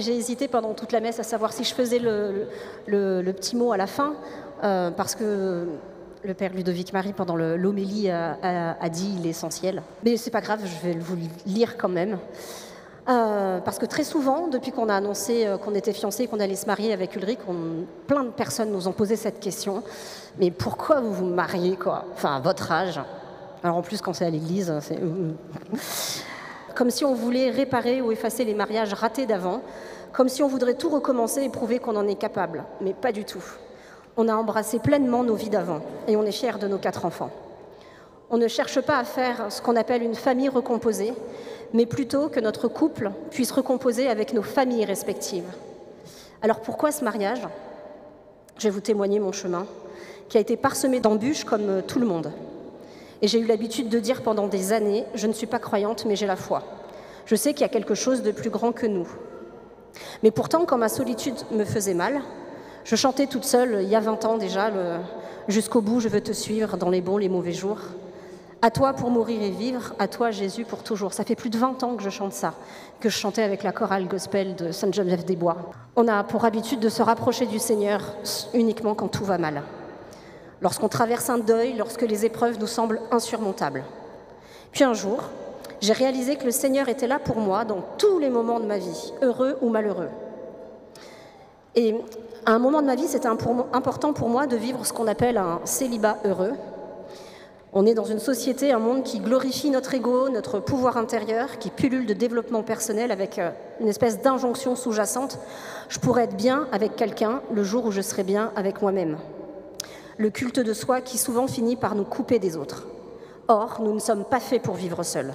j'ai hésité pendant toute la messe à savoir si je faisais le petit mot à la fin, parce que le père Ludovic Marie, pendant l'homélie, a dit l'essentiel. Mais c'est pas grave, je vais vous le lire quand même. Parce que très souvent, depuis qu'on a annoncé qu'on était fiancés, qu'on allait se marier avec Ulrich, plein de personnes nous ont posé cette question. Mais pourquoi vous vous mariez, quoi? Enfin, à votre âge. Alors en plus, quand c'est à l'église, c'est... Comme si on voulait réparer ou effacer les mariages ratés d'avant, comme si on voudrait tout recommencer et prouver qu'on en est capable. Mais pas du tout. On a embrassé pleinement nos vies d'avant et on est fiers de nos 4 enfants. On ne cherche pas à faire ce qu'on appelle une famille recomposée, mais plutôt que notre couple puisse recomposer avec nos familles respectives. Alors pourquoi ce mariage? Je vais vous témoigner mon chemin, qui a été parsemé d'embûches comme tout le monde. Et j'ai eu l'habitude de dire pendant des années, je ne suis pas croyante, mais j'ai la foi. Je sais qu'il y a quelque chose de plus grand que nous. Mais pourtant, quand ma solitude me faisait mal, je chantais toute seule, il y a 20 ans déjà, Jusqu'au bout, je veux te suivre dans les bons, les mauvais jours. À toi pour mourir et vivre, à toi Jésus pour toujours. Ça fait plus de 20 ans que je chante ça, que je chantais avec la chorale gospel de Sainte-Geneviève-des-Bois. On a pour habitude de se rapprocher du Seigneur uniquement quand tout va mal. Lorsqu'on traverse un deuil, lorsque les épreuves nous semblent insurmontables. Puis un jour, j'ai réalisé que le Seigneur était là pour moi dans tous les moments de ma vie, heureux ou malheureux. Et à un moment de ma vie, c'était important pour moi de vivre ce qu'on appelle un célibat heureux. On est dans une société, un monde qui glorifie notre ego, notre pouvoir intérieur, qui pullule de développement personnel avec une espèce d'injonction sous-jacente. Je pourrais être bien avec quelqu'un le jour où je serai bien avec moi-même. Le culte de soi qui souvent finit par nous couper des autres. Or, nous ne sommes pas faits pour vivre seuls.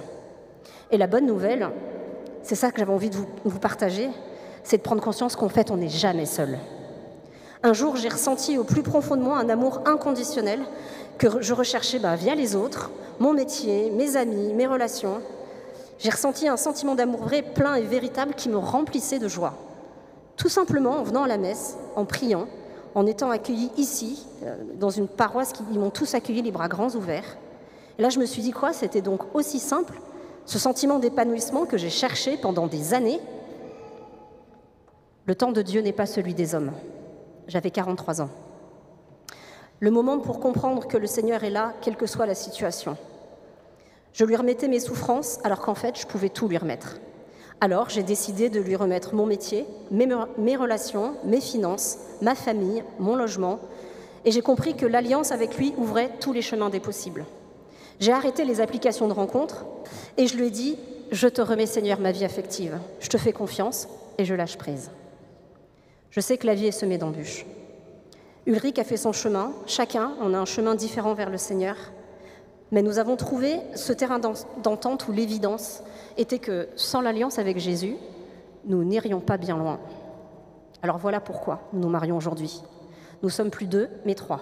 Et la bonne nouvelle, c'est ça que j'avais envie de vous partager, c'est de prendre conscience qu'en fait, on n'est jamais seul. Un jour, j'ai ressenti au plus profond de moi un amour inconditionnel que je recherchais via les autres, mon métier, mes amis, mes relations. J'ai ressenti un sentiment d'amour vrai, plein et véritable qui me remplissait de joie. Tout simplement en venant à la messe, en priant, en étant accueillis ici, dans une paroisse qui m'ont tous accueilli les bras grands ouverts. Et là, je me suis dit quoi? C'était donc aussi simple, ce sentiment d'épanouissement que j'ai cherché pendant des années. Le temps de Dieu n'est pas celui des hommes. J'avais 43 ans. Le moment pour comprendre que le Seigneur est là, quelle que soit la situation. Je lui remettais mes souffrances, alors qu'en fait, je pouvais tout lui remettre. Alors, j'ai décidé de lui remettre mon métier, mes relations, mes finances, ma famille, mon logement. Et j'ai compris que l'alliance avec lui ouvrait tous les chemins des possibles. J'ai arrêté les applications de rencontres et je lui ai dit « Je te remets, Seigneur, ma vie affective. Je te fais confiance et je lâche prise. » Je sais que la vie est semée d'embûches. Ulrich a fait son chemin, chacun, on a un chemin différent vers le Seigneur, mais nous avons trouvé ce terrain d'entente où l'évidence était que sans l'alliance avec Jésus, nous n'irions pas bien loin. Alors voilà pourquoi nous nous marions aujourd'hui. Nous sommes plus 2, mais 3.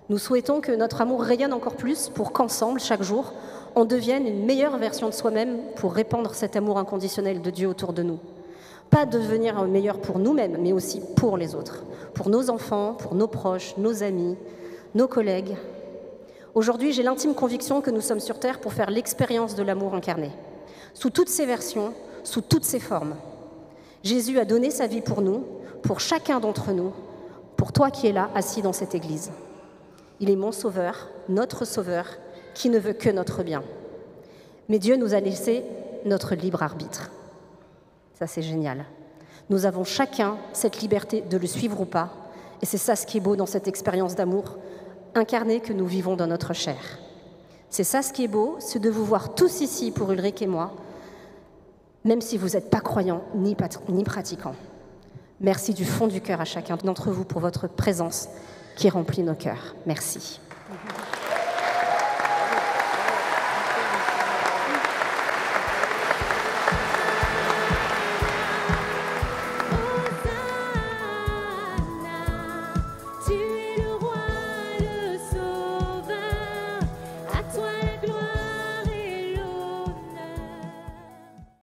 Nous souhaitons que notre amour rayonne encore plus pour qu'ensemble, chaque jour, on devienne une meilleure version de soi-même pour répandre cet amour inconditionnel de Dieu autour de nous. Pas devenir meilleur pour nous-mêmes, mais aussi pour les autres, pour nos enfants, pour nos proches, nos amis, nos collègues. Aujourd'hui, j'ai l'intime conviction que nous sommes sur Terre pour faire l'expérience de l'amour incarné, sous toutes ses versions, sous toutes ses formes. Jésus a donné sa vie pour nous, pour chacun d'entre nous, pour toi qui es là, assis dans cette église. Il est mon sauveur, notre sauveur, qui ne veut que notre bien. Mais Dieu nous a laissé notre libre arbitre. Ça, c'est génial. Nous avons chacun cette liberté de le suivre ou pas. Et c'est ça ce qui est beau dans cette expérience d'amour incarnée que nous vivons dans notre chair. C'est ça ce qui est beau, c'est de vous voir tous ici pour Ulrich et moi, même si vous n'êtes pas croyants ni pratiquants. Merci du fond du cœur à chacun d'entre vous pour votre présence qui remplit nos cœurs. Merci.